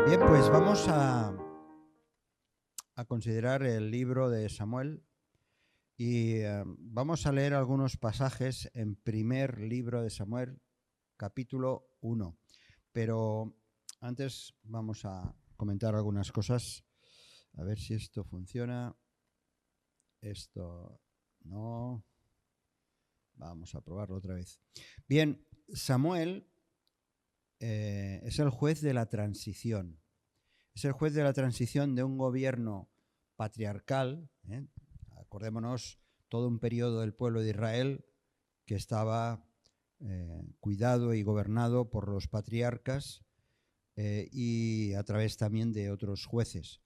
Bien, pues vamos a considerar el libro de Samuel y vamos a leer algunos pasajes en primer libro de Samuel, capítulo 1. Pero antes vamos a comentar algunas cosas. A ver si esto funciona. Esto no. Vamos a probarlo otra vez. Bien, Samuel es el juez de la transición. Es el juez de la transición de un gobierno patriarcal. Acordémonos, todo un periodo del pueblo de Israel que estaba cuidado y gobernado por los patriarcas y a través también de otros jueces.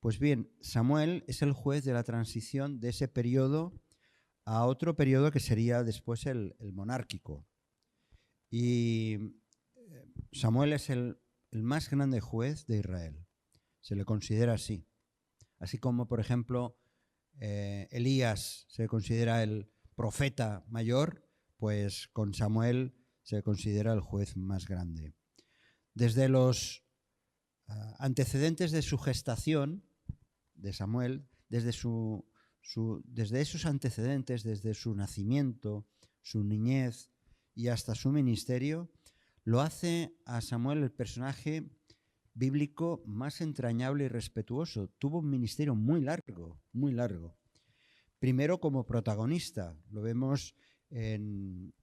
Pues bien, Samuel es el juez de la transición de ese periodo a otro periodo que sería después el monárquico. Y Samuel es el más grande juez de Israel. Se le considera así. Así como, por ejemplo, Elías se considera el profeta mayor, pues con Samuel se considera el juez más grande. Desde los antecedentes de su gestación, de Samuel, desde esos antecedentes, desde su nacimiento, su niñez y hasta su ministerio, lo hace a Samuel el personaje bíblico más entrañable y respetuoso. Tuvo un ministerio muy largo, muy largo. Primero como protagonista, lo vemos en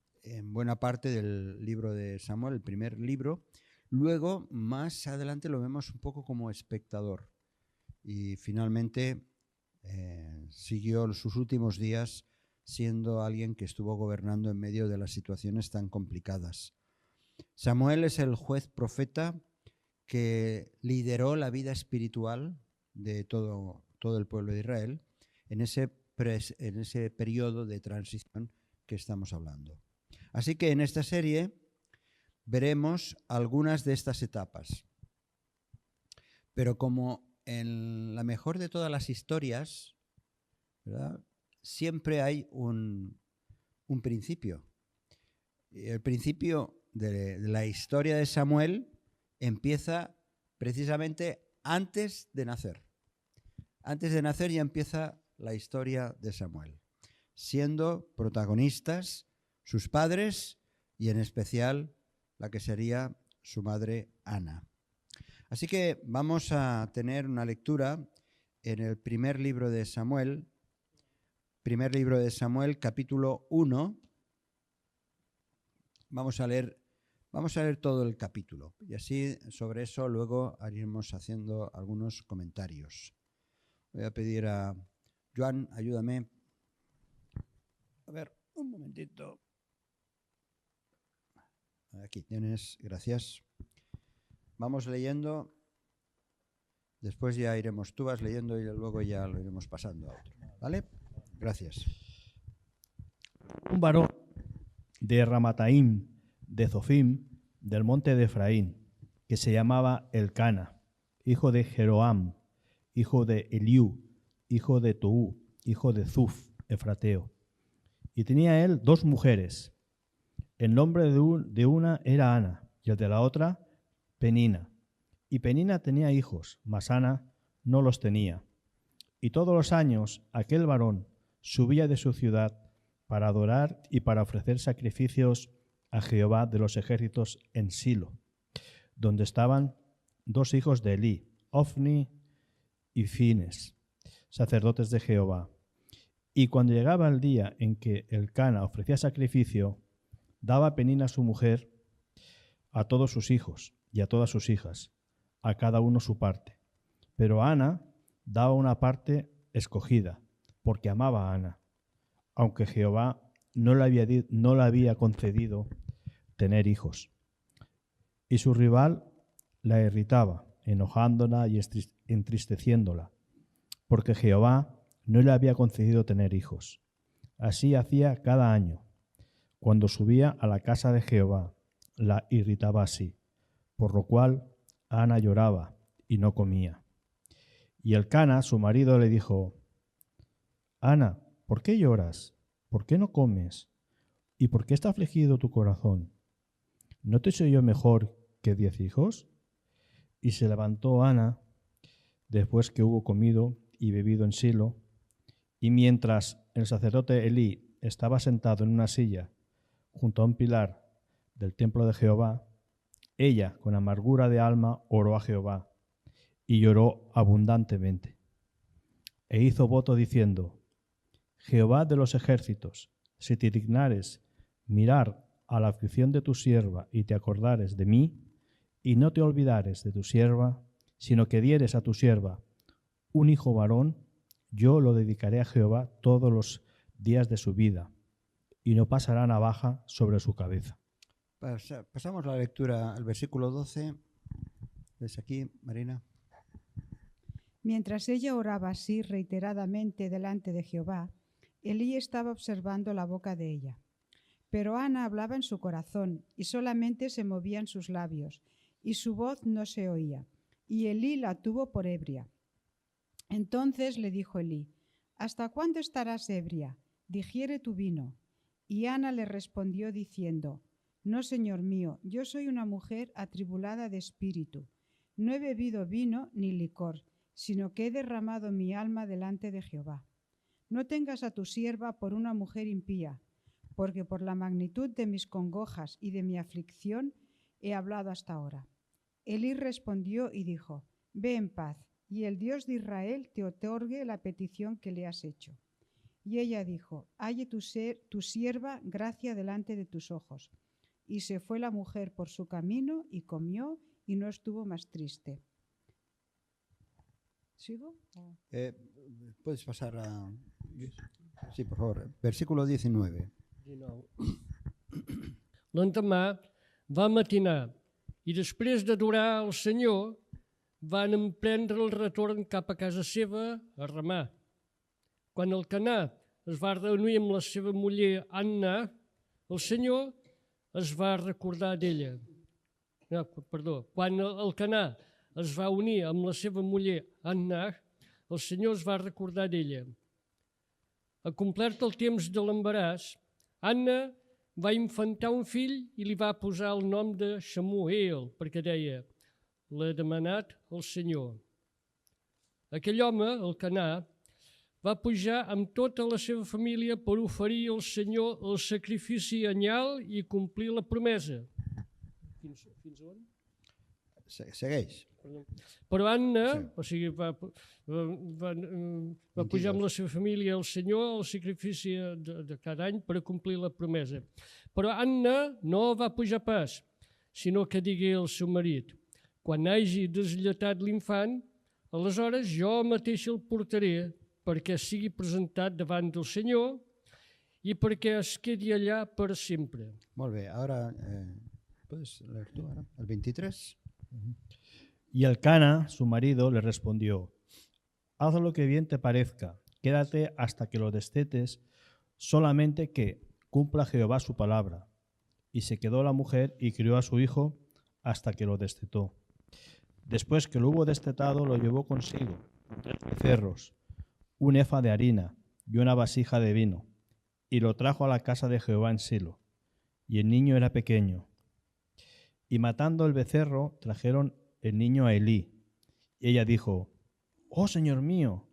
buena parte del libro de Samuel, el primer libro. Luego, más adelante, lo vemos un poco como espectador. Y finalmente siguió sus últimos días siendo alguien que estuvo gobernando en medio de las situaciones tan complicadas. Samuel es el juez profeta que lideró la vida espiritual de todo el pueblo de Israel en ese periodo de transición que estamos hablando. Así que en esta serie veremos algunas de estas etapas. Pero como en la mejor de todas las historias, ¿verdad?, siempre hay un principio. El principio de la historia de Samuel empieza precisamente antes de nacer. Antes de nacer ya empieza la historia de Samuel, siendo protagonistas sus padres y en especial la que sería su madre Ana. Así que vamos a tener una lectura en el primer libro de Samuel, capítulo 1. Vamos a leer todo el capítulo y así sobre eso luego iremos haciendo algunos comentarios. Voy a pedir a Joan, ayúdame. A ver, un momentito. Aquí tienes, gracias. Vamos leyendo, después ya iremos, tú vas leyendo y luego ya lo iremos pasando a otro, ¿vale? Gracias. Un varón de Ramataim, de Zofim, del monte de Efraín, que se llamaba Elcana, hijo de Jeroam, hijo de Eliú, hijo de Toú, hijo de Zuf, efrateo. Y tenía él 2 mujeres. El nombre de una era Ana, y el de la otra, Penina. Y Penina tenía hijos, mas Ana no los tenía. Y todos los años aquel varón subía de su ciudad para adorar y para ofrecer sacrificios a Jehová de los ejércitos en Silo, donde estaban 2 hijos de Elí, Ofni y Fines, sacerdotes de Jehová. Y cuando llegaba el día en que Elcana ofrecía sacrificio, daba Penina su mujer a todos sus hijos y a todas sus hijas, a cada uno su parte. Pero a Ana daba una parte escogida, porque amaba a Ana, aunque Jehová no le había concedido tener hijos. Y su rival la irritaba, enojándola y entristeciéndola, porque Jehová no le había concedido tener hijos. Así hacía cada año. Cuando subía a la casa de Jehová, la irritaba así, por lo cual Ana lloraba y no comía. Y Elcana, su marido, le dijo: Ana, ¿por qué lloras? ¿Por qué no comes? ¿Y por qué está afligido tu corazón? ¿No te soy yo mejor que 10 hijos? Y se levantó Ana después que hubo comido y bebido en Silo, y mientras el sacerdote Elí estaba sentado en una silla junto a un pilar del templo de Jehová, ella, con amargura de alma, oró a Jehová y lloró abundantemente. E hizo voto diciendo: Jehová de los ejércitos, si te dignares mirar a la aflicción de tu sierva y te acordares de mí, y no te olvidares de tu sierva, sino que dieres a tu sierva un hijo varón, yo lo dedicaré a Jehová todos los días de su vida, y no pasará navaja sobre su cabeza. Pasamos la lectura al versículo 12. Desde aquí, Marina. Mientras ella oraba así reiteradamente delante de Jehová, Elí estaba observando la boca de ella. Pero Ana hablaba en su corazón, y solamente se movían sus labios, y su voz no se oía, y Elí la tuvo por ebria. Entonces le dijo Elí: ¿Hasta cuándo estarás ebria? Digiere tu vino. Y Ana le respondió diciendo: No, señor mío, yo soy una mujer atribulada de espíritu. No he bebido vino ni licor, sino que he derramado mi alma delante de Jehová. No tengas a tu sierva por una mujer impía, porque por la magnitud de mis congojas y de mi aflicción he hablado hasta ahora. Elí respondió y dijo: Ve en paz, y el Dios de Israel te otorgue la petición que le has hecho. Y ella dijo: Halle tu sierva gracia delante de tus ojos. Y se fue la mujer por su camino y comió, y no estuvo más triste. ¿Sigo? Puedes pasar a... Sí, por favor. Versículo 19. L'endemà va matinar i després d'adorar el Senyor van emprendre el retorn cap a casa seva a Ramà. Quan el Canà es va reunir amb la seva muller Anna, el Senyor es va recordar d'ella. Quan el Canà es va unir amb la seva muller Anna, el Senyor es va recordar d'ella. Acomplert el temps de l'embaràs, Anna va infantar un fill i li va posar el nom de Samuel, perquè deia: l'ha demanat el Senyor. Aquell home, el Canà, va pujar amb tota la seva família per oferir al Senyor el sacrifici anyal i complir la promesa. Fins on? Segueix. Però Anna, Sí. o sigui, va pujar amb la seva família al Senyor el sacrifici de cada any per complir la promesa. Però Anna no va pujar pas, sinó que digué al seu marit: quan hagi deslletat l'infant, aleshores jo mateix el portaré perquè sigui presentat davant del Senyor i perquè es quedi allà per sempre. Molt bé. Ahora, ¿puedes leer tú ahora? El 23. Y el Cana, su marido, le respondió: Haz lo que bien te parezca, quédate hasta que lo destetes, solamente que cumpla Jehová su palabra. Y se quedó la mujer y crió a su hijo hasta que lo destetó. Después que lo hubo destetado, lo llevó consigo, 3 becerros, un efa de harina y una vasija de vino, y lo trajo a la casa de Jehová en Silo. Y el niño era pequeño. Y matando el becerro, trajeron el niño a Elí. Y ella dijo: Oh, Señor mío,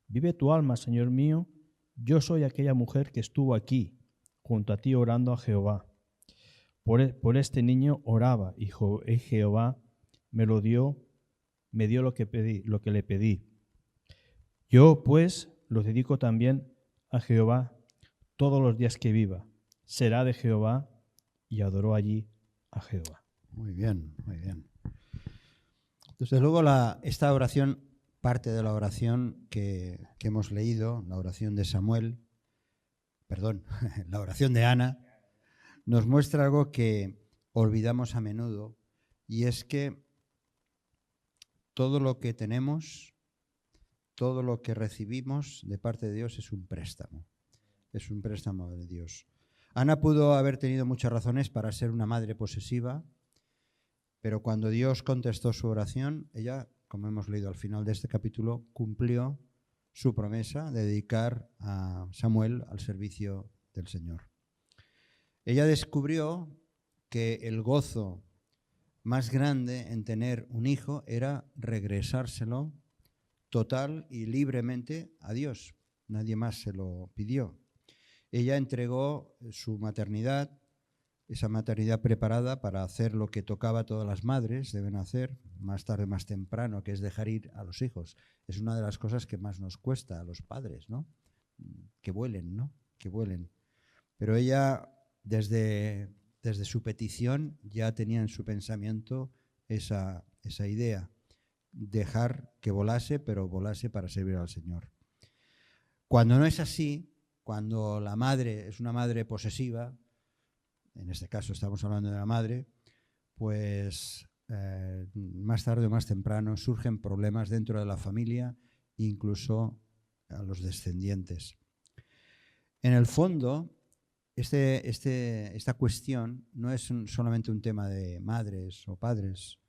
vive tu alma, Señor mío, yo soy aquella mujer que estuvo aquí, junto a ti, orando a Jehová. Por este niño oraba, y Jehová me dio lo que le pedí. Yo, pues, lo dedico también a Jehová todos los días que viva. Será de Jehová, y adoró allí a Jehová. Muy bien, muy bien. Desde luego esta oración, parte de la oración que hemos leído, la oración de Samuel, la oración de Ana, nos muestra algo que olvidamos a menudo, y es que todo lo que tenemos, todo lo que recibimos de parte de Dios es un préstamo de Dios. Ana pudo haber tenido muchas razones para ser una madre posesiva, pero cuando Dios contestó su oración, ella, como hemos leído al final de este capítulo, cumplió su promesa de dedicar a Samuel al servicio del Señor. Ella descubrió que el gozo más grande en tener un hijo era regresárselo total y libremente a Dios. Nadie más se lo pidió. Ella entregó su maternidad, esa maternidad preparada para hacer lo que tocaba a todas las madres deben hacer, más tarde, más temprano, que es dejar ir a los hijos. Es una de las cosas que más nos cuesta a los padres, ¿no? Que vuelen, ¿no? Que vuelen. Pero ella, desde su petición, ya tenía en su pensamiento esa idea. Dejar que volase, pero volase para servir al Señor. Cuando no es así, cuando la madre es una madre posesiva, en este caso estamos hablando de la madre, pues más tarde o más temprano surgen problemas dentro de la familia, incluso a los descendientes. En el fondo, esta cuestión no es solamente un tema de madres o padres,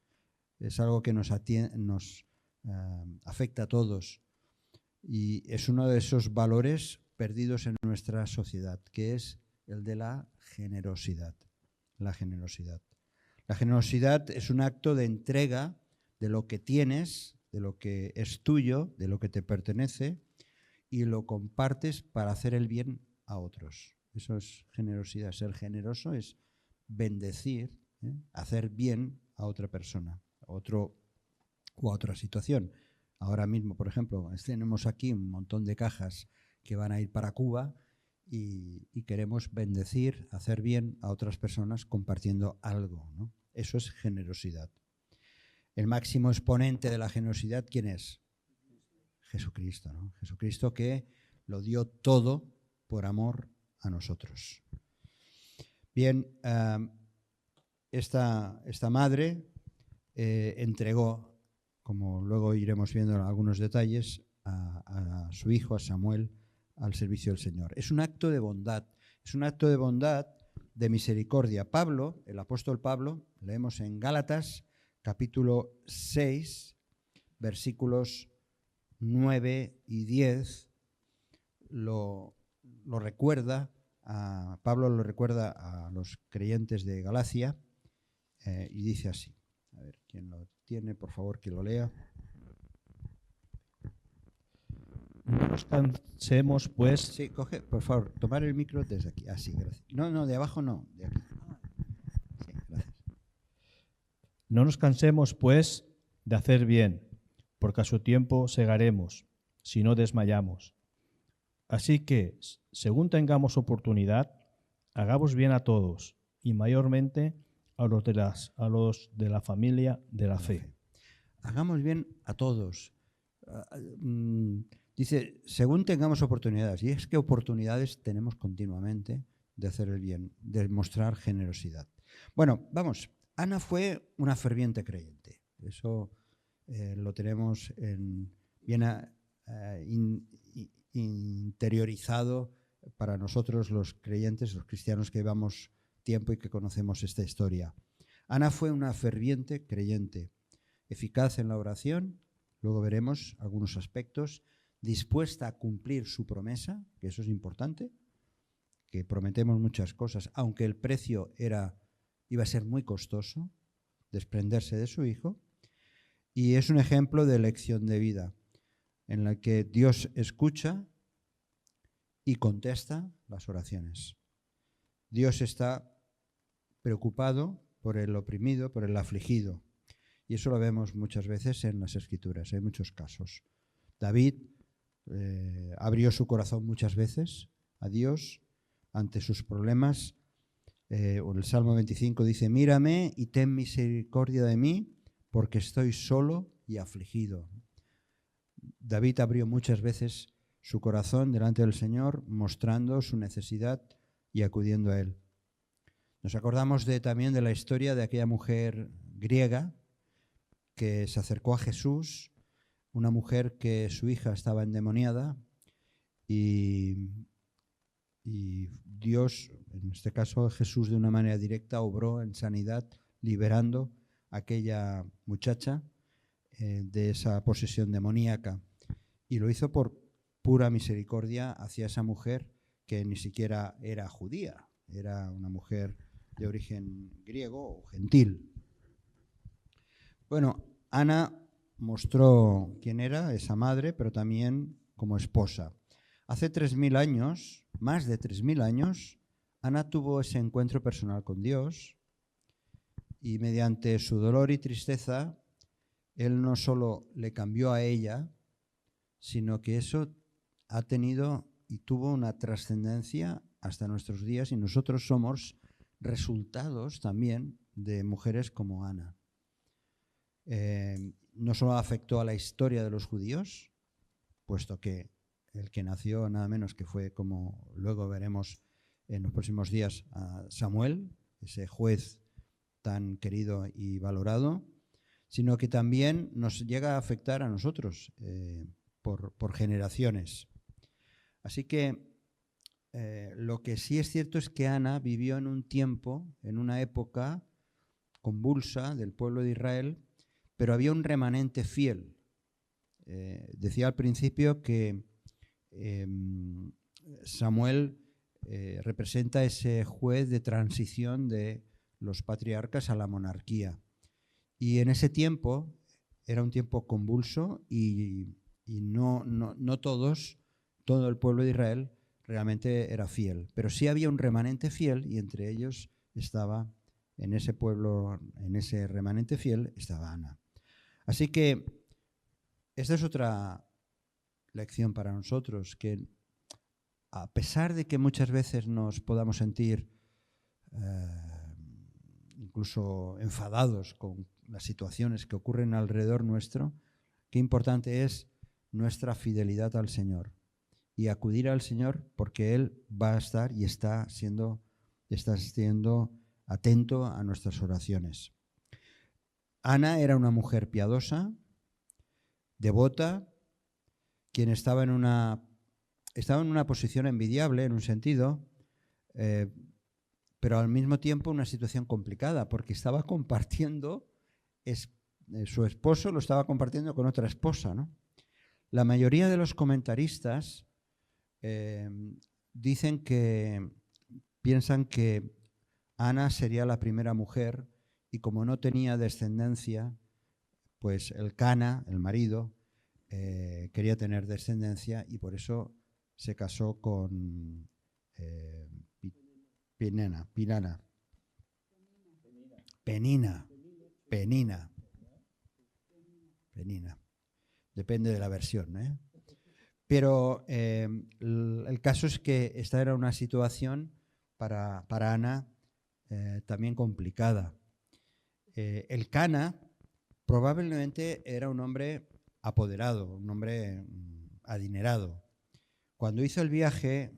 es algo que nos afecta a todos y es uno de esos valores perdidos en nuestra sociedad, que es el de la generosidad. La generosidad. La generosidad es un acto de entrega de lo que tienes, de lo que es tuyo, de lo que te pertenece y lo compartes para hacer el bien a otros. Eso es generosidad. Ser generoso es bendecir, hacer bien a otra persona, a otra situación. Ahora mismo, por ejemplo, tenemos aquí un montón de cajas que van a ir para Cuba y queremos bendecir, hacer bien a otras personas compartiendo algo, ¿no? Eso es generosidad. El máximo exponente de la generosidad, ¿quién es? Jesucristo, ¿no? Jesucristo que lo dio todo por amor a nosotros. Bien, esta madre entregó, como luego iremos viendo algunos detalles, a su hijo, a Samuel, al servicio del Señor. Es un acto de bondad, es un acto de bondad, de misericordia. Pablo, el apóstol Pablo, leemos en Gálatas capítulo 6, versículos 9 y 10, Pablo lo recuerda a los creyentes de Galacia y dice así. A ver, ¿quién lo tiene? Por favor, que lo lea. No nos cansemos, pues. Sí, coge, por favor, tomar el micro desde aquí. Ah, sí, gracias. No, de abajo no, de aquí. Sí, gracias. No nos cansemos, pues, de hacer bien, porque a su tiempo segaremos, si no desmayamos. Así que, según tengamos oportunidad, hagamos bien a todos, y mayormente a los de la familia de la fe. Hagamos bien a todos. Dice, según tengamos oportunidades, y es que oportunidades tenemos continuamente de hacer el bien, de mostrar generosidad. Bueno, vamos, Ana fue una ferviente creyente. Eso lo tenemos bien interiorizado para nosotros los creyentes, los cristianos que llevamos tiempo y que conocemos esta historia. Ana fue una ferviente creyente, eficaz en la oración, luego veremos algunos aspectos, dispuesta a cumplir su promesa, que eso es importante, que prometemos muchas cosas, aunque el precio iba a ser muy costoso, desprenderse de su hijo, y es un ejemplo de elección de vida, en la que Dios escucha y contesta las oraciones. Dios está preocupado por el oprimido, por el afligido, y eso lo vemos muchas veces en las Escrituras, hay muchos casos. David abrió su corazón muchas veces a Dios ante sus problemas. El Salmo 25 dice, mírame y ten misericordia de mí, porque estoy solo y afligido. David abrió muchas veces su corazón delante del Señor, mostrando su necesidad y acudiendo a Él. Nos acordamos también de la historia de aquella mujer griega que se acercó a Jesús, una mujer que su hija estaba endemoniada y Dios, en este caso Jesús de una manera directa, obró en sanidad, liberando a aquella muchacha de esa posesión demoníaca. Y lo hizo por pura misericordia hacia esa mujer que ni siquiera era judía, era una mujer de origen griego o gentil. Bueno, Ana mostró quién era esa madre, pero también como esposa. Hace 3.000 años, más de 3.000 años, Ana tuvo ese encuentro personal con Dios y mediante su dolor y tristeza, Él no solo le cambió a ella, sino que eso ha tenido y tuvo una trascendencia hasta nuestros días y nosotros somos resultados también de mujeres como Ana. No solo afectó a la historia de los judíos, puesto que el que nació nada menos que fue, como luego veremos en los próximos días, a Samuel, ese juez tan querido y valorado, sino que también nos llega a afectar a nosotros por generaciones. Así que lo que sí es cierto es que Ana vivió en un tiempo, en una época convulsa del pueblo de Israel, pero había un remanente fiel. Decía al principio que Samuel representa ese juez de transición de los patriarcas a la monarquía. Y en ese tiempo era un tiempo convulso y no todo el pueblo de Israel realmente era fiel. Pero sí había un remanente fiel y entre ellos estaba, en ese pueblo, en ese remanente fiel, estaba Ana. Así que esta es otra lección para nosotros, que a pesar de que muchas veces nos podamos sentir incluso enfadados con las situaciones que ocurren alrededor nuestro, qué importante es nuestra fidelidad al Señor y acudir al Señor, porque Él va a estar y está siendo atento a nuestras oraciones. Ana era una mujer piadosa, devota, quien estaba en una posición envidiable en un sentido, pero al mismo tiempo una situación complicada, porque estaba compartiendo, su esposo lo estaba compartiendo con otra esposa, ¿no? La mayoría de los comentaristas piensan que Ana sería la primera mujer y como no tenía descendencia, pues el Cana, el marido, quería tener descendencia y por eso se casó con Penina. Depende de la versión, ¿eh? Pero el caso es que esta era una situación para Ana también complicada. El Cana probablemente era un hombre apoderado, un hombre adinerado. Cuando hizo el viaje,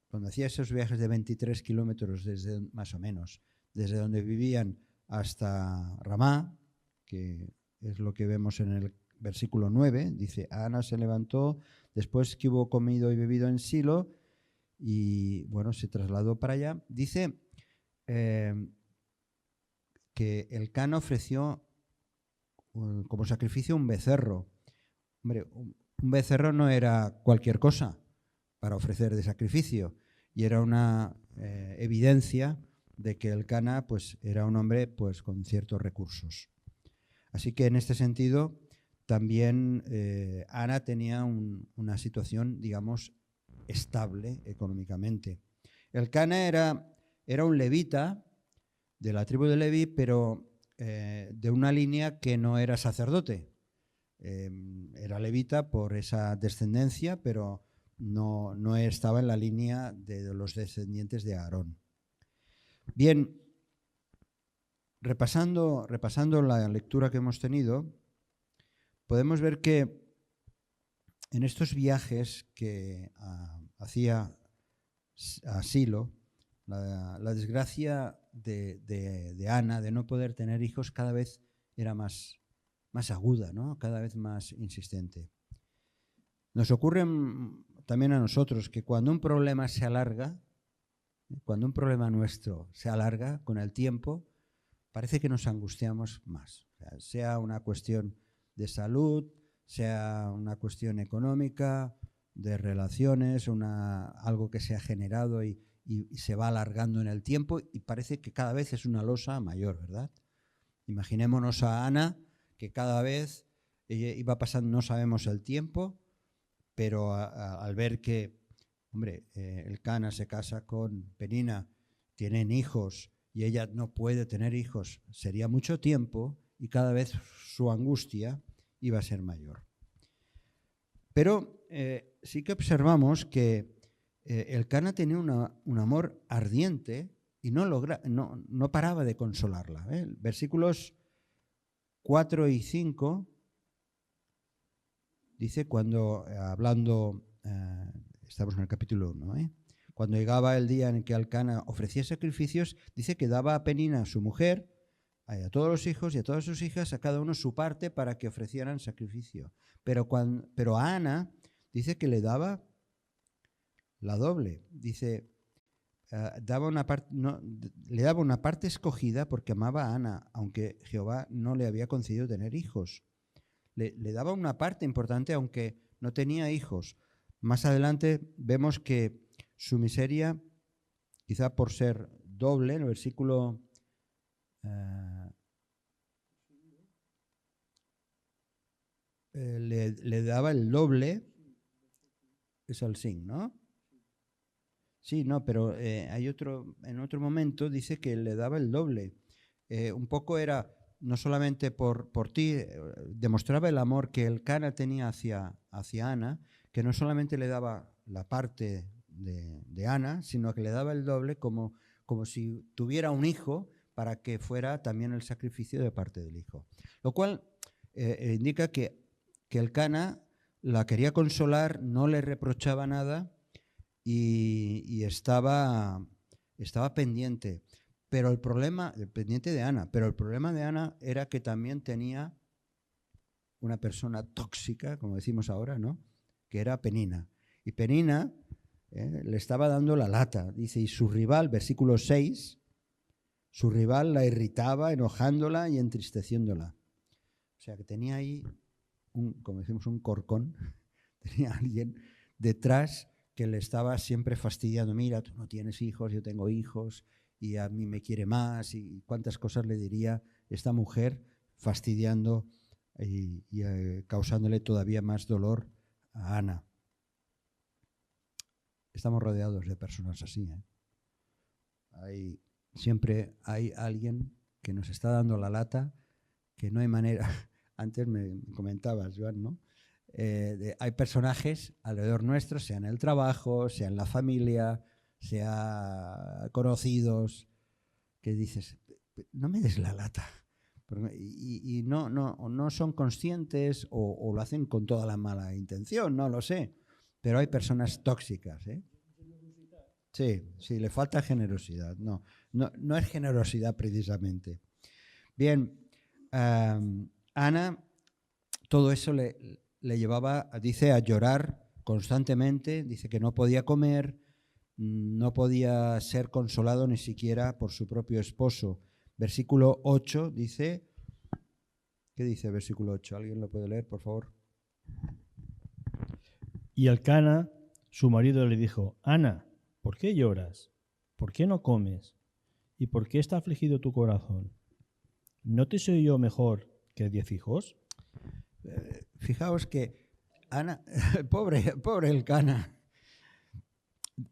cuando hacía esos viajes de 23 kilómetros más o menos, desde donde vivían hasta Ramá, que es lo que vemos en el versículo 9, dice, Ana se levantó después que hubo comido y bebido en Silo y bueno, se trasladó para allá. Dice que el Cana ofreció como sacrificio un becerro. Hombre, un becerro no era cualquier cosa para ofrecer de sacrificio y era una evidencia de que el Cana pues, era un hombre pues, con ciertos recursos. Así que en este sentido también Ana tenía una situación, digamos, estable económicamente. El Cana era un levita de la tribu de Leví, pero de una línea que no era sacerdote. Era levita por esa descendencia, pero no estaba en la línea de los descendientes de Aarón. Bien, repasando la lectura que hemos tenido, podemos ver que en estos viajes que hacía a Silo, la desgracia de Ana de no poder tener hijos cada vez era más aguda, ¿no? Cada vez más insistente. Nos ocurre también a nosotros que cuando un problema se alarga, cuando un problema nuestro se alarga con el tiempo, parece que nos angustiamos más. O sea una cuestión de salud, sea una cuestión económica, de relaciones, algo que se ha generado y se va alargando en el tiempo y parece que cada vez es una losa mayor, ¿verdad? Imaginémonos a Ana que cada vez iba pasando, no sabemos el tiempo, pero al ver que, hombre, el Cana se casa con Penina, tienen hijos y ella no puede tener hijos, sería mucho tiempo y cada vez su angustia iba a ser mayor. Pero sí que observamos que el Cana tenía un amor ardiente y no paraba de consolarla. Versículos 4 y 5 dice cuando, estamos en el capítulo 1, cuando llegaba el día en que Elcana ofrecía sacrificios, dice que daba a Penina, su mujer, a todos los hijos y a todas sus hijas, a cada uno su parte para que ofrecieran sacrificio. Pero a Ana dice que le daba la doble. Dice, le daba una parte escogida porque amaba a Ana, aunque Jehová no le había concedido tener hijos. Le daba una parte importante aunque no tenía hijos. Más adelante vemos que su miseria, quizá por ser doble, en el versículo le daba el doble, es el sin, ¿no? Sí, no, pero hay en otro momento dice que le daba el doble. Un poco era, no solamente por ti, demostraba el amor que Elcana tenía hacia Ana, que no solamente le daba la parte de Ana, sino que le daba el doble como si tuviera un hijo para que fuera también el sacrificio de parte del hijo. Lo cual indica que Elcana la quería consolar, no le reprochaba nada y estaba pendiente. Pero pendiente de Ana, pero el problema de Ana era que también tenía una persona tóxica, como decimos ahora, ¿no? Que era Penina. Y Penina le estaba dando la lata, dice, y su rival, versículo 6, su rival la irritaba, enojándola y entristeciéndola. O sea que tenía ahí, como decimos, un corcón, tenía alguien detrás que le estaba siempre fastidiando. Mira, tú no tienes hijos, yo tengo hijos, y a mí me quiere más, y cuántas cosas le diría esta mujer, fastidiando y causándole todavía más dolor a Ana. Estamos rodeados de personas así, siempre hay alguien que nos está dando la lata, que no hay manera. Antes me comentabas, Joan, ¿no? Hay personajes alrededor nuestro, sea en el trabajo, sea en la familia, sea conocidos, que dices, no me des la lata. Y no son conscientes o lo hacen con toda la mala intención, no lo sé. Pero hay personas tóxicas, Sí, le falta generosidad. No es generosidad precisamente. Bien, Ana, todo eso le llevaba, dice, a llorar constantemente, dice que no podía comer, no podía ser consolado ni siquiera por su propio esposo. Versículo 8 dice, ¿qué dice el versículo 8? ¿Alguien lo puede leer, por favor? Y Elcana, su marido, le dijo, Ana, ¿por qué lloras? ¿Por qué no comes? ¿Y por qué está afligido tu corazón? ¿No te soy yo mejor que 10 hijos? Fijaos que Ana, pobre Elcana,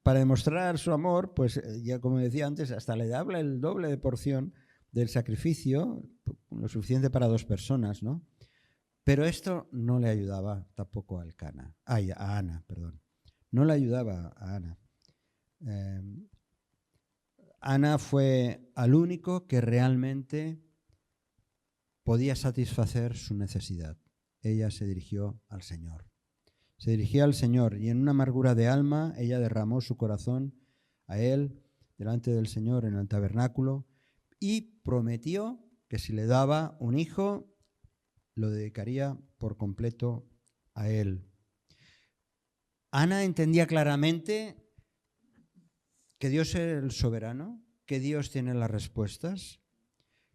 para demostrar su amor, pues ya como decía antes, hasta le daba el doble de porción del sacrificio, lo suficiente para 2 personas, ¿no? Pero esto no le ayudaba tampoco a Ana, perdón. No le ayudaba a Ana. Ana fue al único que realmente podía satisfacer su necesidad. Ella se dirigió al Señor. Se dirigía al Señor y en una amargura de alma ella derramó su corazón a Él delante del Señor en el tabernáculo y prometió que si le daba un hijo, lo dedicaría por completo a Él. Ana entendía claramente que Dios es el soberano, que Dios tiene las respuestas,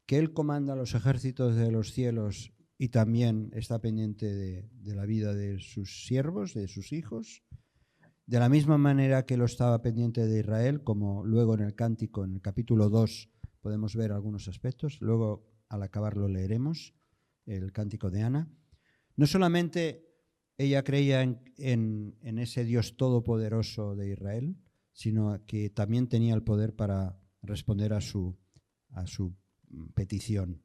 que Él comanda los ejércitos de los cielos y también está pendiente de la vida de sus siervos, de sus hijos, de la misma manera que lo estaba pendiente de Israel, como luego en el Cántico, en el capítulo 2, podemos ver algunos aspectos, luego al acabar lo leeremos, el cántico de Ana. No solamente ella creía en ese Dios todopoderoso de Israel, sino que también tenía el poder para responder a su petición.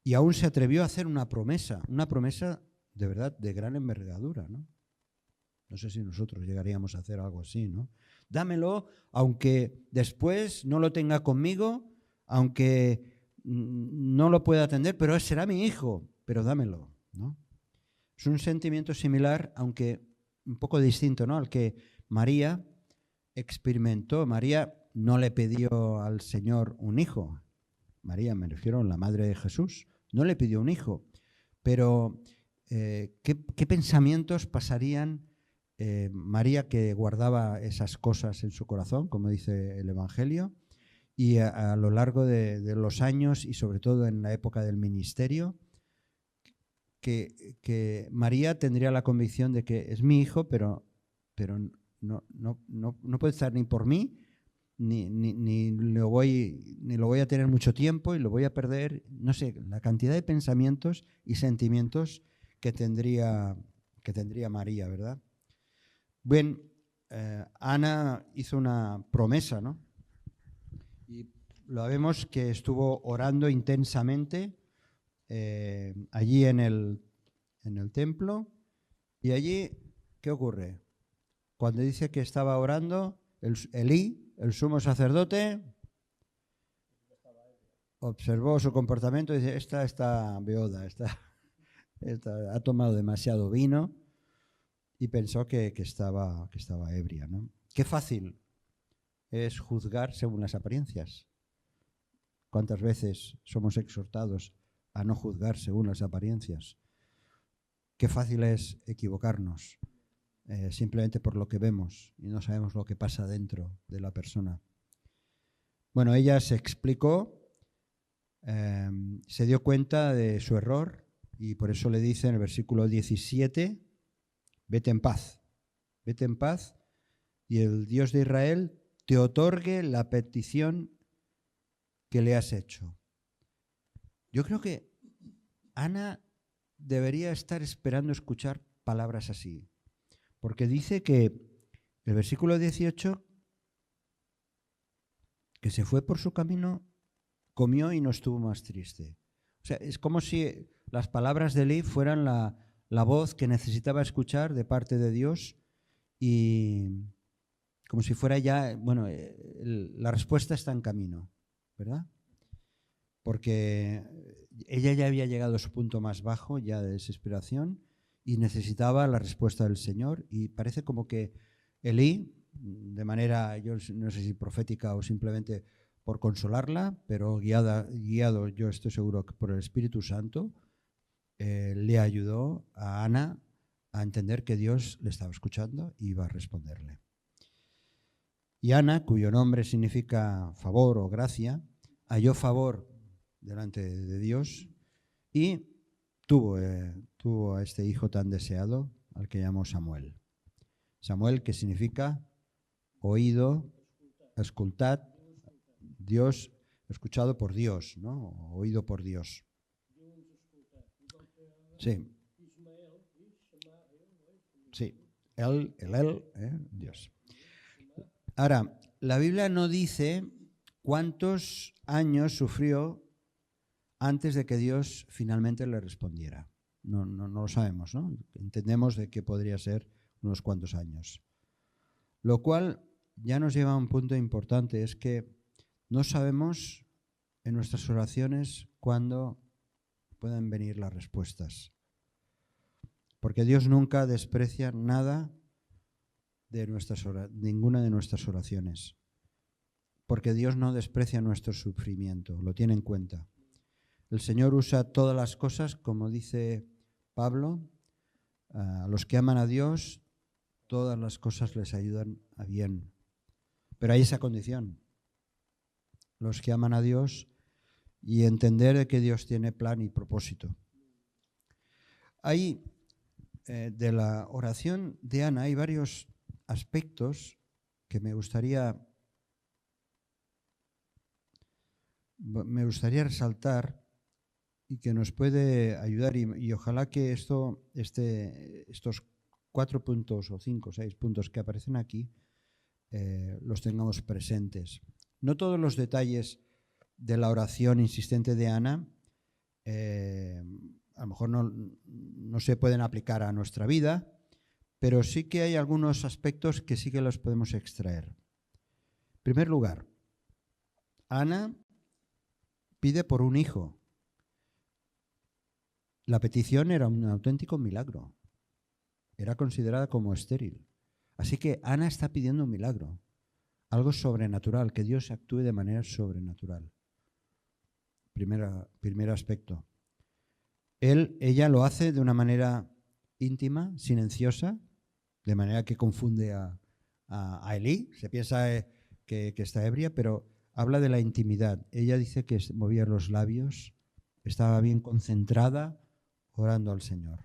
Y aún se atrevió a hacer una promesa de verdad de gran envergadura, ¿no? No sé si nosotros llegaríamos a hacer algo así, ¿no? Dámelo, aunque después no lo tenga conmigo, aunque no lo pueda atender, pero será mi hijo, pero dámelo, ¿no? Es un sentimiento similar, aunque un poco distinto, ¿no?, al que María experimentó. María no le pidió al Señor un hijo. María, me refiero a la madre de Jesús, no le pidió un hijo. Pero, ¿qué pensamientos pasarían María, que guardaba esas cosas en su corazón, como dice el Evangelio, y a lo largo de los años y sobre todo en la época del ministerio, que María tendría la convicción de que es mi hijo, pero no puede estar ni por mí, ni lo voy a tener mucho tiempo y lo voy a perder. No sé, la cantidad de pensamientos y sentimientos que tendría María, ¿verdad? Bien, Ana hizo una promesa, ¿no? Y lo vemos que estuvo orando intensamente allí en el templo. Y allí, ¿qué ocurre? Cuando dice que estaba orando, Elí, el sumo sacerdote, observó su comportamiento y dice: esta está beoda, ha tomado demasiado vino, y pensó que estaba ebria, ¿no? Qué fácil es juzgar según las apariencias. ¿Cuántas veces somos exhortados a no juzgar según las apariencias? Qué fácil es equivocarnos simplemente por lo que vemos y no sabemos lo que pasa dentro de la persona. Bueno, ella se explicó, se dio cuenta de su error, y por eso le dice en el versículo 17: vete en paz y el Dios de Israel te otorgue la petición que le has hecho. Yo creo que Ana debería estar esperando escuchar palabras así, porque dice que el versículo 18, que se fue por su camino, comió y no estuvo más triste. O sea, es como si las palabras de Elí fueran la voz que necesitaba escuchar de parte de Dios, y como si fuera ya, bueno, la respuesta está en camino, ¿verdad? Porque ella ya había llegado a su punto más bajo ya de desesperación y necesitaba la respuesta del Señor, y parece como que Elí, de manera, yo no sé si profética o simplemente por consolarla, pero guiado, yo estoy seguro que por el Espíritu Santo, le ayudó a Ana a entender que Dios le estaba escuchando y iba a responderle. Y Ana, cuyo nombre significa favor o gracia, halló favor delante de Dios y tuvo a este hijo tan deseado, al que llamó Samuel. Samuel, que significa oído, escoltat, Dios, escuchado por Dios, ¿no? Oído por Dios. Sí. Sí, él, Dios. Ahora, la Biblia no dice cuántos años sufrió antes de que Dios finalmente le respondiera. No lo sabemos, ¿no? Entendemos de que podría ser unos cuantos años. Lo cual ya nos lleva a un punto importante, es que no sabemos en nuestras oraciones cuándo pueden venir las respuestas. Porque Dios nunca desprecia nada de ninguna de nuestras oraciones. Porque Dios no desprecia nuestro sufrimiento, lo tiene en cuenta. El Señor usa todas las cosas, como dice Pablo, a los que aman a Dios, todas las cosas les ayudan a bien. Pero hay esa condición: los que aman a Dios, y entender que Dios tiene plan y propósito. Hay de la oración de Ana hay varios aspectos que me gustaría resaltar, y que nos puede ayudar y ojalá que estos 4 puntos o 5 o 6 puntos que aparecen aquí los tengamos presentes. No todos los detalles de la oración insistente de Ana a lo mejor no se pueden aplicar a nuestra vida, pero sí que hay algunos aspectos que sí que los podemos extraer. En primer lugar, Ana pide por un hijo. La petición era un auténtico milagro. Era considerada como estéril. Así que Ana está pidiendo un milagro, algo sobrenatural, que Dios actúe de manera sobrenatural. Primer aspecto. Ella lo hace de una manera íntima, silenciosa, de manera que confunde a Elí. Se piensa que está ebria, pero habla de la intimidad. Ella dice que movía los labios, estaba bien concentrada, orando al Señor.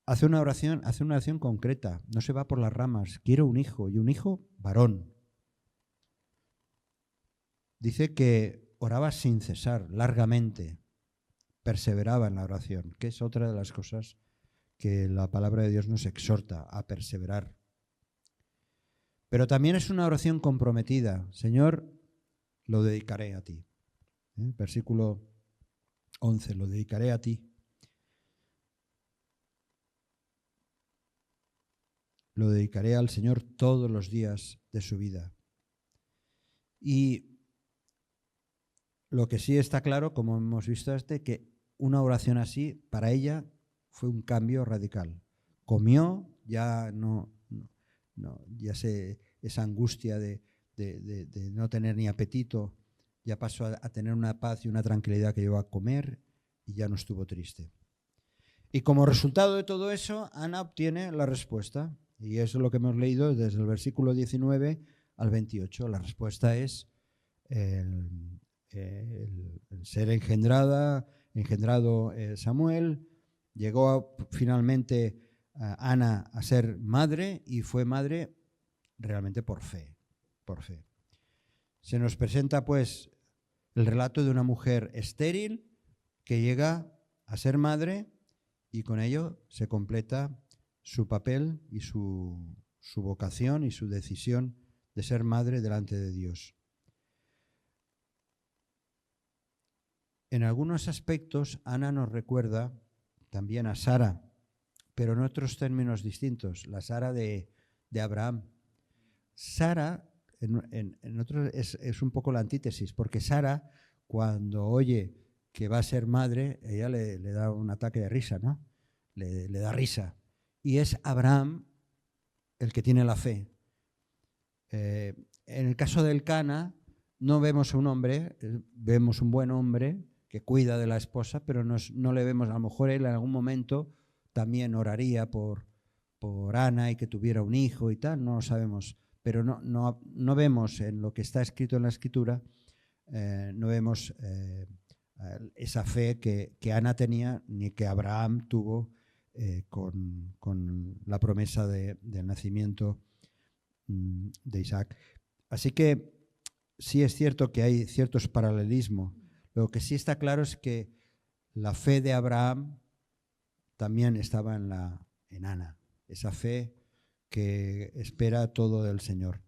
Hace una oración concreta, no se va por las ramas. Quiero un hijo, y un hijo varón. Dice que oraba sin cesar, largamente, perseveraba en la oración, que es otra de las cosas que la palabra de Dios nos exhorta a perseverar. Pero también es una oración comprometida. Señor, lo dedicaré a ti. Versículo 11, lo dedicaré a ti. Lo dedicaré al Señor todos los días de su vida. Y lo que sí está claro, como hemos visto que una oración así, para ella, fue un cambio radical. Comió, ya esa angustia de no tener ni apetito, ya pasó a tener una paz y una tranquilidad que llevó a comer y ya no estuvo triste. Y como resultado de todo eso, Ana obtiene la respuesta. Y eso es lo que hemos leído desde el versículo 19 al 28. La respuesta es el ser engendrado Samuel. Llegó finalmente Ana a ser madre y fue madre realmente por fe. Se nos presenta pues el relato de una mujer estéril que llega a ser madre y con ello se completa su papel y su vocación y su decisión de ser madre delante de Dios. En algunos aspectos, Ana nos recuerda también a Sara, pero en otros términos distintos, la Sara de Abraham. Sara, en otros, es un poco la antítesis, porque Sara, cuando oye que va a ser madre, ella le da un ataque de risa, ¿no? Le da risa. Y es Abraham el que tiene la fe. En el caso del Cana, no vemos un hombre, vemos un buen hombre que cuida de la esposa, pero no le vemos, a lo mejor él en algún momento también oraría por Ana y que tuviera un hijo y tal, no lo sabemos. Pero no vemos en lo que está escrito en la Escritura, no vemos esa fe que Ana tenía ni que Abraham tuvo con la promesa del nacimiento de Isaac. Así que sí es cierto que hay ciertos paralelismos. Lo que sí está claro es que la fe de Abraham también estaba en Ana, esa fe que espera todo del Señor.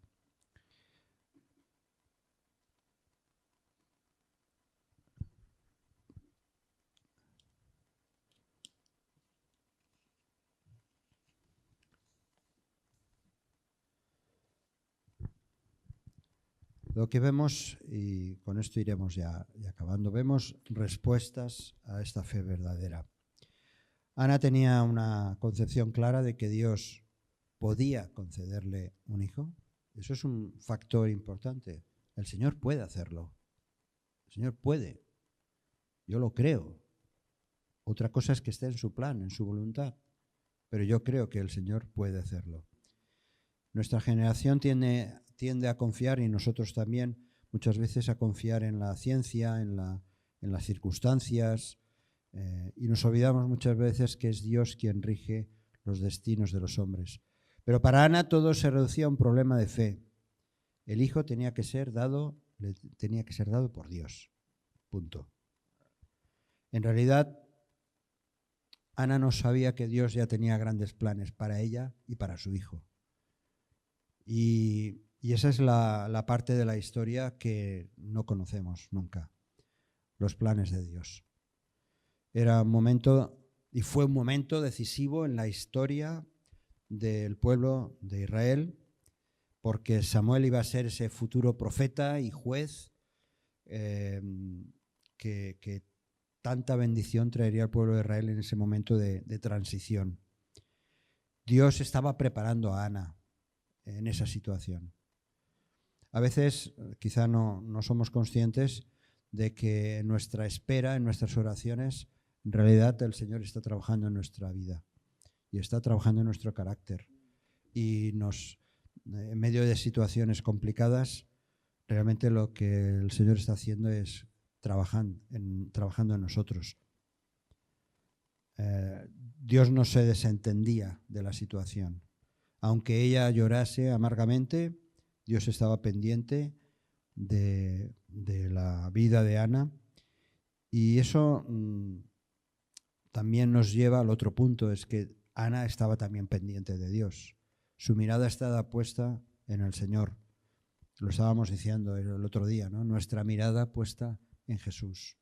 Lo que vemos, y con esto iremos ya acabando, vemos respuestas a esta fe verdadera. Ana tenía una concepción clara de que Dios podía concederle un hijo. Eso es un factor importante. El Señor puede hacerlo. El Señor puede. Yo lo creo. Otra cosa es que esté en su plan, en su voluntad. Pero yo creo que el Señor puede hacerlo. Nuestra generación tiende a confiar, y nosotros también, muchas veces a confiar en la ciencia, en las circunstancias, y nos olvidamos muchas veces que es Dios quien rige los destinos de los hombres. Pero para Ana todo se reducía a un problema de fe. El hijo tenía que ser dado por Dios. Punto. En realidad, Ana no sabía que Dios ya tenía grandes planes para ella y para su hijo. Y esa es la parte de la historia que no conocemos nunca, los planes de Dios. Era un momento, y fue un momento decisivo en la historia del pueblo de Israel, porque Samuel iba a ser ese futuro profeta y juez que tanta bendición traería al pueblo de Israel en ese momento de transición. Dios estaba preparando a Ana en esa situación. A veces quizá no somos conscientes de que en nuestra espera, en nuestras oraciones, en realidad el Señor está trabajando en nuestra vida y está trabajando en nuestro carácter. Y en medio de situaciones complicadas, realmente lo que el Señor está haciendo es trabajando en nosotros. Dios no se desentendía de la situación. Aunque ella llorase amargamente, Dios estaba pendiente de la vida de Ana. Y eso también nos lleva al otro punto, es que Ana estaba también pendiente de Dios. Su mirada estaba puesta en el Señor. Lo estábamos diciendo el otro día, ¿no? Nuestra mirada puesta en Jesús.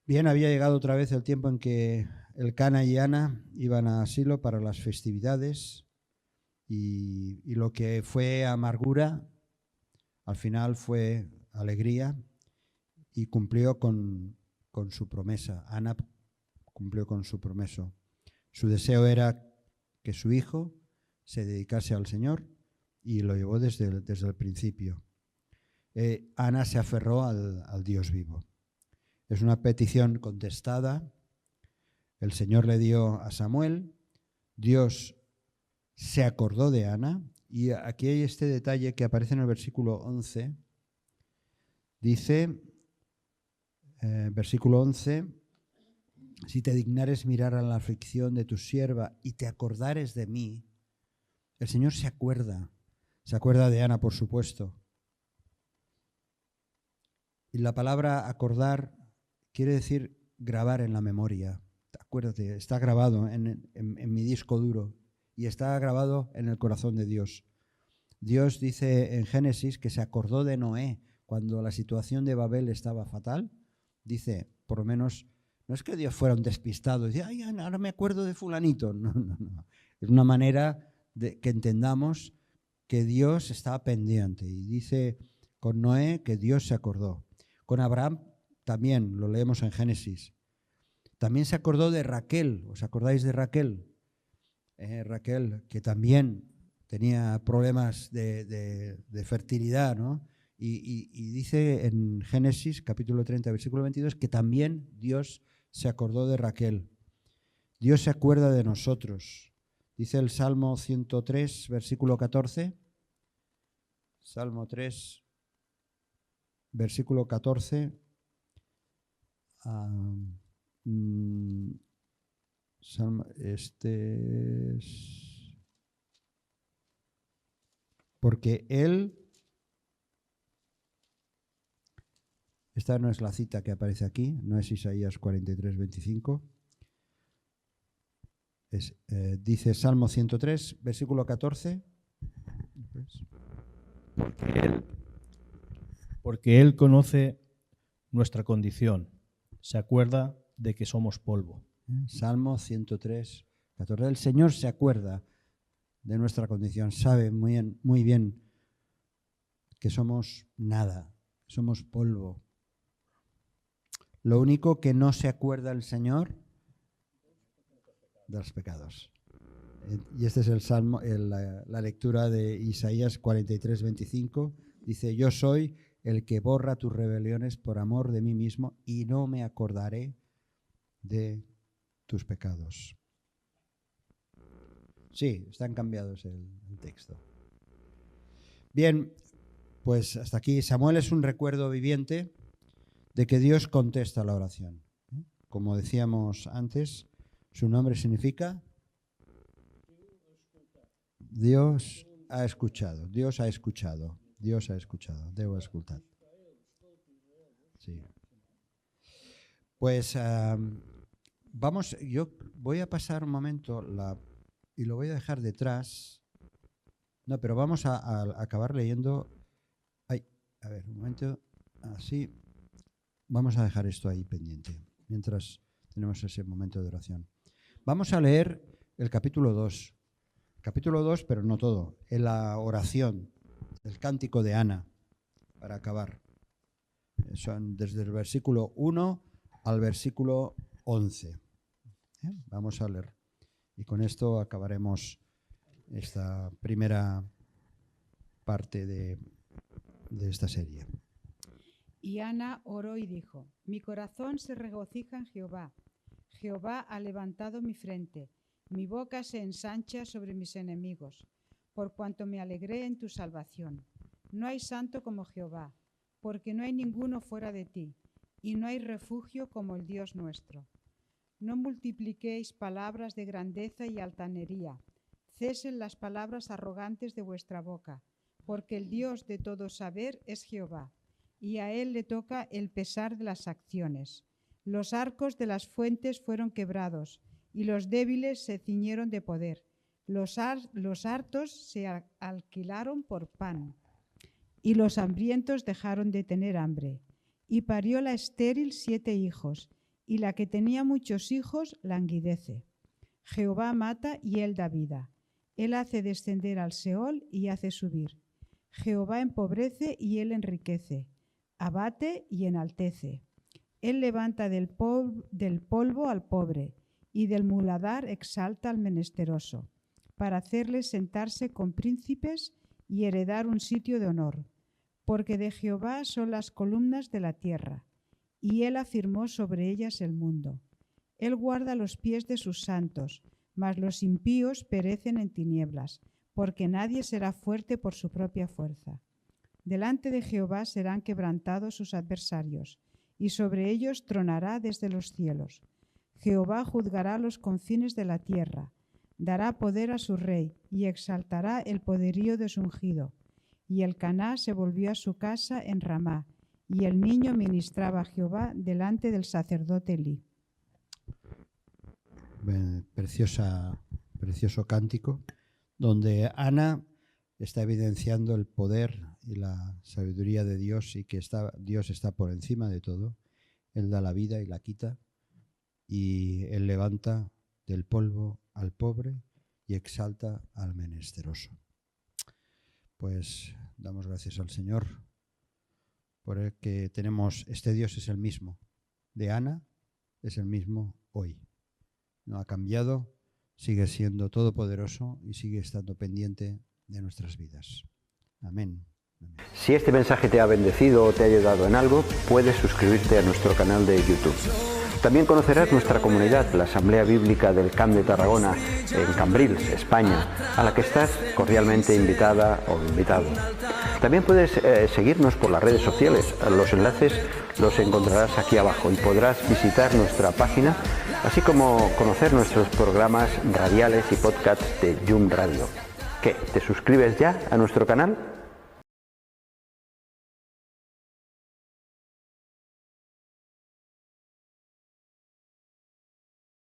Bien, había llegado otra vez el tiempo en que Elcana y Ana iban a Silo para las festividades y lo que fue amargura, al final fue alegría y cumplió con su promesa. Ana cumplió con su promesa. Su deseo era que su hijo se dedicase al Señor y lo llevó desde el principio. Ana se aferró al Dios vivo. Es una petición contestada. El Señor le dio a Samuel. Dios se acordó de Ana. Y aquí hay este detalle que aparece en el versículo 11. Dice, versículo 11, si te dignares mirar a la aflicción de tu sierva y te acordares de mí. El Señor se acuerda de Ana, por supuesto. Y la palabra acordar quiere decir grabar en la memoria. Acuérdate, está grabado en mi disco duro y está grabado en el corazón de Dios. Dios dice en Génesis que se acordó de Noé cuando la situación de Babel estaba fatal. Dice, por lo menos, no es que Dios fuera un despistado y dice, ay, ahora me acuerdo de fulanito. No. Es una manera de que entendamos que Dios estaba pendiente. Y dice con Noé que Dios se acordó. Con Abraham también, lo leemos en Génesis. También se acordó de Raquel. ¿Os acordáis de Raquel? Raquel, que también tenía problemas de fertilidad, ¿no? Y dice en Génesis, capítulo 30, versículo 22, que también Dios se acordó de Raquel. Dios se acuerda de nosotros. Dice el Salmo 103, versículo 14. Salmo 3, versículo 14. Porque Él, esta no es la cita que aparece aquí, no es Isaías 43, 25. Dice Salmo 103, versículo 14. Porque Él conoce nuestra condición, se acuerda de que somos polvo. Salmo 103, 14. El Señor se acuerda de nuestra condición, sabe muy bien que somos nada, somos polvo. Lo único que no se acuerda el Señor de los pecados. Y este es el Salmo, la lectura de Isaías 43, 25. Dice, yo soy el que borra tus rebeliones por amor de mí mismo y no me acordaré de tus pecados. Sí, están cambiados el texto. Bien, pues hasta aquí. Samuel es un recuerdo viviente de que Dios contesta la oración. Como decíamos antes, su nombre significa Dios ha escuchado, Dios ha escuchado, Dios ha escuchado, debo escuchar. Sí. Pues yo voy a pasar un momento y lo voy a dejar detrás. No, pero vamos a acabar leyendo. Ay, a ver, un momento. Así. Vamos a dejar esto ahí pendiente, mientras tenemos ese momento de oración. Vamos a leer el capítulo 2. Capítulo 2, pero no todo. En la oración, el cántico de Ana, para acabar. Son desde el versículo 1 al versículo 11. Vamos a leer. Y con esto acabaremos esta primera parte de esta serie. Y Ana oró y dijo: Mi corazón se regocija en Jehová. Jehová ha levantado mi frente. Mi boca se ensancha sobre mis enemigos, por cuanto me alegré en tu salvación. No hay santo como Jehová, porque no hay ninguno fuera de ti, y no hay refugio como el Dios nuestro. No multipliquéis palabras de grandeza y altanería. Cesen las palabras arrogantes de vuestra boca, porque el Dios de todo saber es Jehová, y a él le toca el pesar de las acciones. Los arcos de las fuentes fueron quebrados, y los débiles se ciñeron de poder. Los hartos se alquilaron por pan, y los hambrientos dejaron de tener hambre. Y parió la estéril 7 hijos, y la que tenía muchos hijos languidece. Jehová mata y él da vida. Él hace descender al Seol y hace subir. Jehová empobrece y él enriquece. Abate y enaltece. Él levanta del polvo al pobre, y del muladar exalta al menesteroso, para hacerles sentarse con príncipes y heredar un sitio de honor. Porque de Jehová son las columnas de la tierra, y él afirmó sobre ellas el mundo. Él guarda los pies de sus santos, mas los impíos perecen en tinieblas, porque nadie será fuerte por su propia fuerza. Delante de Jehová serán quebrantados sus adversarios, y sobre ellos tronará desde los cielos. Jehová juzgará los confines de la tierra, dará poder a su rey, y exaltará el poderío de su ungido. Y el Caná se volvió a su casa en Ramá, y el niño ministraba a Jehová delante del sacerdote Elí. Precioso cántico, donde Ana está evidenciando el poder y la sabiduría de Dios, y que Dios está por encima de todo. Él da la vida y la quita, y Él levanta del polvo al pobre y exalta al menesteroso. Pues damos gracias al Señor por el que tenemos. Este Dios es el mismo de Ana, es el mismo hoy. No ha cambiado, sigue siendo todopoderoso y sigue estando pendiente de nuestras vidas. Amén. Amén. Si este mensaje te ha bendecido o te ha ayudado en algo, puedes suscribirte a nuestro canal de YouTube. También conocerás nuestra comunidad, la Asamblea Bíblica del Camp de Tarragona, en Cambrils, España, a la que estás cordialmente invitada o invitado. También puedes seguirnos por las redes sociales. Los enlaces los encontrarás aquí abajo y podrás visitar nuestra página, así como conocer nuestros programas radiales y podcasts de Yum Radio. ¿Qué? ¿Te suscribes ya a nuestro canal?